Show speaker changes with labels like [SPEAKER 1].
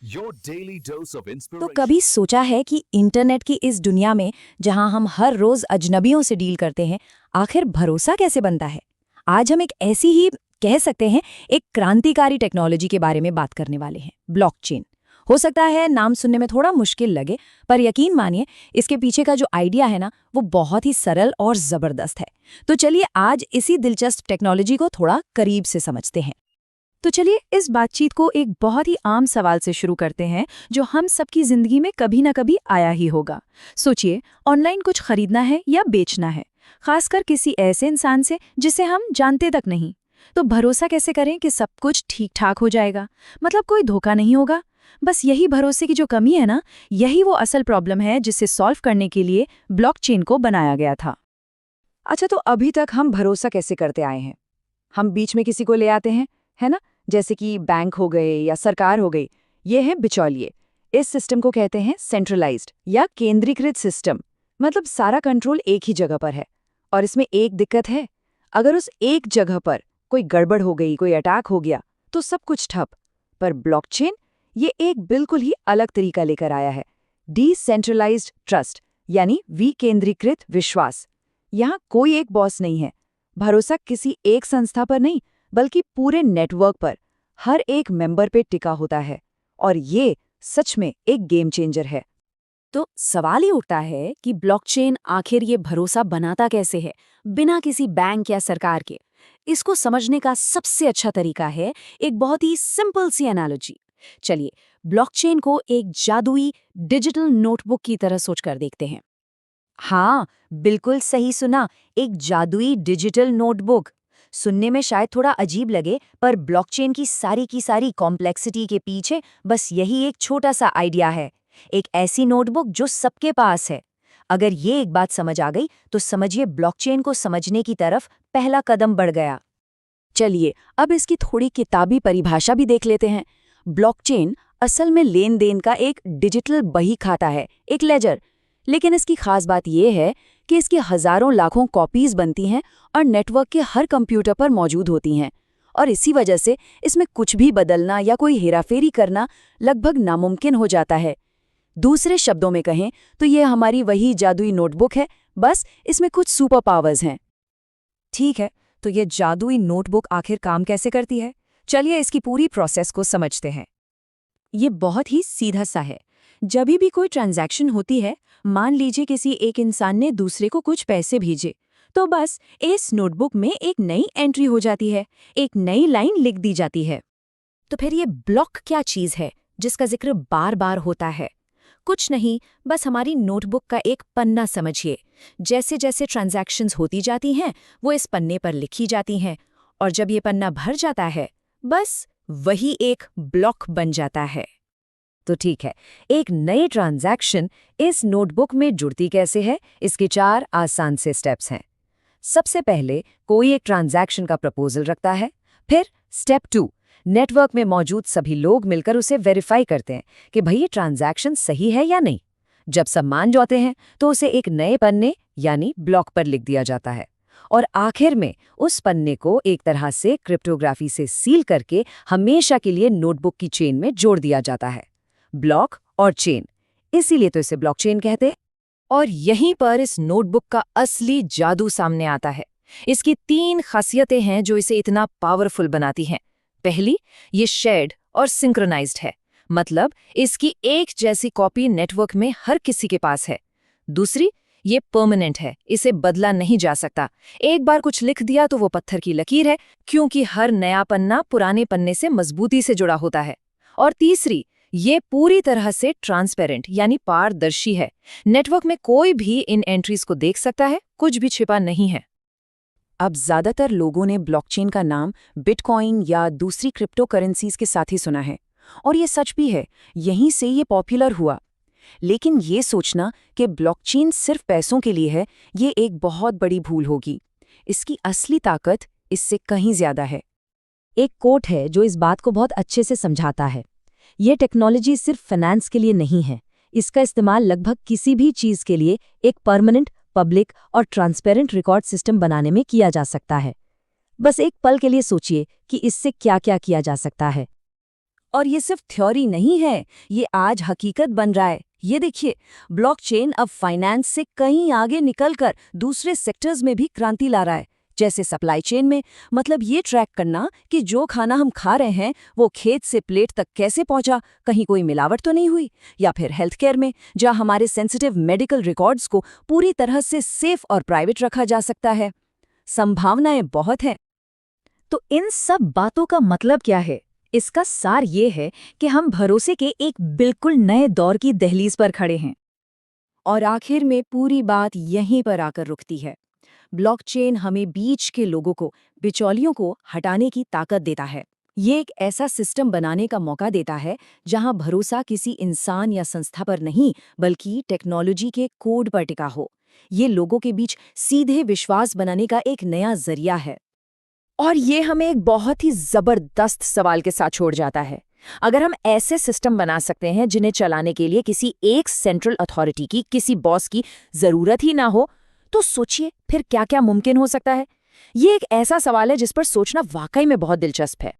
[SPEAKER 1] Your daily dose of
[SPEAKER 2] तो
[SPEAKER 1] inspiration.
[SPEAKER 2] कभी सोचा है कि इंटरनेट की इस दुनिया में जहां हम हर रोज अजनबियों से डील करते हैं, आखिर भरोसा कैसे बनता है? आज हम एक ऐसी ही कह सकते हैं एक क्रांतिकारी टेक्नोलॉजी के बारे में बात करने वाले हैं, ब्लॉकचेन। हो सकता है नाम सुनने में थोड़ा मुश्किल लगे, पर यकीन मानिए इसके पीछे का जो आइडिया है ना, वो बहुत ही सरल और जबरदस्त है। तो चलिए आज इसी दिलचस्प टेक्नोलॉजी को थोड़ा करीब से समझते हैं। तो चलिए इस बातचीत को एक बहुत ही आम सवाल से शुरू करते हैं, जो हम सबकी जिंदगी में कभी ना कभी आया ही होगा। सोचिए, ऑनलाइन कुछ खरीदना है या बेचना है, खासकर किसी ऐसे इंसान से जिसे हम जानते तक नहीं। तो भरोसा कैसे करें कि सब कुछ ठीक ठाक हो जाएगा, मतलब कोई धोखा नहीं होगा। बस यही भरोसे की जो कमी है ना, यही वो असल प्रॉब्लम है जिसे सॉल्व करने के लिए ब्लॉकचेन को बनाया गया था। अच्छा, तो अभी तक हम भरोसा कैसे करते आए हैं? हम बीच में किसी को ले आते हैं, है ना? जैसे कि बैंक हो गए या सरकार हो गई, ये हैं बिचौलिए। इस सिस्टम को कहते हैं सेंट्रलाइज्ड या केंद्रीकृत सिस्टम। मतलब सारा कंट्रोल एक ही जगह पर है। और इसमें एक दिक्कत है, अगर उस एक जगह पर कोई गड़बड़ हो गई, कोई अटैक हो गया, तो सब कुछ ठप। पर ब्लॉकचेन ये एक बिल्कुल ही अलग तरीका लेकर आया है, डिसेंट्रलाइज्ड ट्रस्ट, यानी विकेंद्रीकृत विश्वास। यहाँ कोई एक बॉस नहीं है, भरोसा किसी एक संस्था पर नहीं, बल्कि पूरे नेटवर्क पर, हर एक मेंबर पे टिका होता है। और ये सच में एक गेम चेंजर है। तो सवाल ही उठता है कि ब्लॉकचेन आखिर ये भरोसा बनाता कैसे है, बिना किसी बैंक या सरकार के। इसको समझने का सबसे अच्छा तरीका है एक बहुत ही सिंपल सी एनालॉजी। चलिए, ब्लॉकचेन को एक जादुई डिजिटल नोटबुक की तरह सोचकर देखते हैं। हाँ, बिल्कुल सही सुना, एक जादुई डिजिटल नोटबुक। सुनने में शायद थोड़ा अजीब लगे, पर ब्लॉकचेन की सारी कॉम्प्लेक्सिटी के पीछे बस यही एक छोटा सा आइडिया है। एक ऐसी नोटबुक जो सबके पास है। अगर ये एक बात समझ आ गई, तो समझिए ब्लॉकचेन को समझने की तरफ पहला कदम बढ़ गया। चलिए, अब इसकी थोड़ी किताबी परिभाषा भी देख लेते हैं। ब्लॉकचेन असल में लेन देन का एक डिजिटल बही खाता है, एक लेजर। लेकिन इसकी खास बात यह है कि इसकी हजारों लाखों कॉपीज बनती हैं और नेटवर्क के हर कंप्यूटर पर मौजूद होती हैं। और इसी वजह से इसमें कुछ भी बदलना या कोई हेराफेरी करना लगभग नामुमकिन हो जाता है। दूसरे शब्दों में कहें तो ये हमारी वही जादुई नोटबुक है, बस इसमें कुछ सुपर पावर्स हैं। ठीक है, तो ये जादुई नोटबुक आखिर काम कैसे करती है? चलिए इसकी पूरी प्रोसेस को समझते हैं। ये बहुत ही सीधा सा है। जब भी कोई ट्रांजैक्शन होती है, मान लीजिए किसी एक इंसान ने दूसरे को कुछ पैसे भेजे, तो बस इस नोटबुक में एक नई एंट्री हो जाती है, एक नई लाइन लिख दी जाती है। तो फिर ये ब्लॉक क्या चीज़ है जिसका जिक्र बार बार होता है? कुछ नहीं, बस हमारी नोटबुक का एक पन्ना समझिए। जैसे जैसे ट्रांजैक्शंस होती जाती हैं, वो इस पन्ने पर लिखी जाती हैं, और जब ये पन्ना भर जाता है, बस वही एक ब्लॉक बन जाता है। तो ठीक है, एक नई ट्रांजैक्शन इस नोटबुक में जुड़ती कैसे है? इसके 4 आसान से स्टेप्स हैं। सबसे पहले कोई एक ट्रांजैक्शन का प्रपोजल रखता है। फिर स्टेप 2, नेटवर्क में मौजूद सभी लोग मिलकर उसे वेरीफाई करते हैं कि भाई ये ट्रांजैक्शन सही है या नहीं। जब सब मान जाते हैं तो उसे एक नए पन्ने यानी ब्लॉक पर लिख दिया जाता है। और आखिर में उस पन्ने को एक तरह से क्रिप्टोग्राफी से सील करके हमेशा के लिए नोटबुक की चेन में जोड़ दिया जाता है। ब्लॉक और चेन, इसीलिए तो इसे ब्लॉकचेन कहते हैं। और यहीं पर इस नोटबुक का असली जादू सामने आता है। इसकी 3 खासियतें हैं जो इसे इतना पावरफुल बनाती हैं। पहली, ये शेयर्ड और सिंक्रोनाइज्ड है, मतलब इसकी एक जैसी कॉपी नेटवर्क में हर किसी के पास है। दूसरी, ये परमानेंट है, इसे बदला नहीं जा सकता। एक बार कुछ लिख दिया तो वो पत्थर की लकीर है, क्योंकि हर नया पन्ना पुराने पन्ने से मजबूती से जुड़ा होता है। और तीसरी, ये पूरी तरह से ट्रांसपेरेंट यानी पारदर्शी है। नेटवर्क में कोई भी इन एंट्रीज को देख सकता है, कुछ भी छिपा नहीं है। अब ज्यादातर लोगों ने ब्लॉकचेन का नाम बिटकॉइन या दूसरी क्रिप्टो करेंसीज के साथ ही सुना है, और ये सच भी है, यहीं से ये पॉपुलर हुआ। लेकिन ये सोचना कि ब्लॉकचेन सिर्फ पैसों के लिए है, ये एक बहुत बड़ी भूल होगी। इसकी असली ताकत इससे कहीं ज्यादा है। एक कोट है जो इस बात को बहुत अच्छे से समझाता है। ये टेक्नोलॉजी सिर्फ फाइनेंस के लिए नहीं है, इसका इस्तेमाल लगभग किसी भी चीज के लिए एक परमानेंट, पब्लिक और ट्रांसपेरेंट रिकॉर्ड सिस्टम बनाने में किया जा सकता है। बस एक पल के लिए सोचिए कि इससे क्या क्या किया जा सकता है।
[SPEAKER 1] और ये सिर्फ थ्योरी नहीं है, ये आज हकीकत बन रहा है। ये देखिए, ब्लॉकचेन अब फाइनेंस से कहीं आगे निकलकर दूसरे सेक्टर्स में भी क्रांति ला रहा है, जैसे सप्लाई चेन में। मतलब ये ट्रैक करना कि जो खाना हम खा रहे हैं वो खेत से प्लेट तक कैसे पहुंचा, कहीं कोई मिलावट तो नहीं हुई। या फिर हेल्थ केयर में, जहां हमारे सेंसिटिव मेडिकल रिकॉर्ड्स को पूरी तरह से सेफ और प्राइवेट रखा जा सकता है। संभावनाएं बहुत हैं।
[SPEAKER 2] तो इन सब बातों का मतलब क्या है? इसका सार ये है कि हम भरोसे के एक बिल्कुल नए दौर की दहलीज पर खड़े हैं। और आखिर में पूरी बात यहीं पर आकर रुकती है। ब्लॉकचेन हमें बीच के लोगों को, बिचौलियों को हटाने की ताकत देता है। ये एक ऐसा सिस्टम बनाने का मौका देता है जहां भरोसा किसी इंसान या संस्था पर नहीं, बल्कि टेक्नोलॉजी के कोड पर टिका हो। ये लोगों के बीच सीधे विश्वास बनाने का एक नया जरिया है। और ये हमें एक बहुत ही जबरदस्त सवाल के साथ छोड़ जाता है। अगर हम ऐसे सिस्टम बना सकते हैं जिन्हें चलाने के लिए किसी एक सेंट्रल अथॉरिटी की, किसी बॉस की जरूरत ही ना हो, तो सोचिए फिर क्या क्या मुमकिन हो सकता है। ये एक ऐसा सवाल है जिस पर सोचना वाकई में बहुत दिलचस्प है।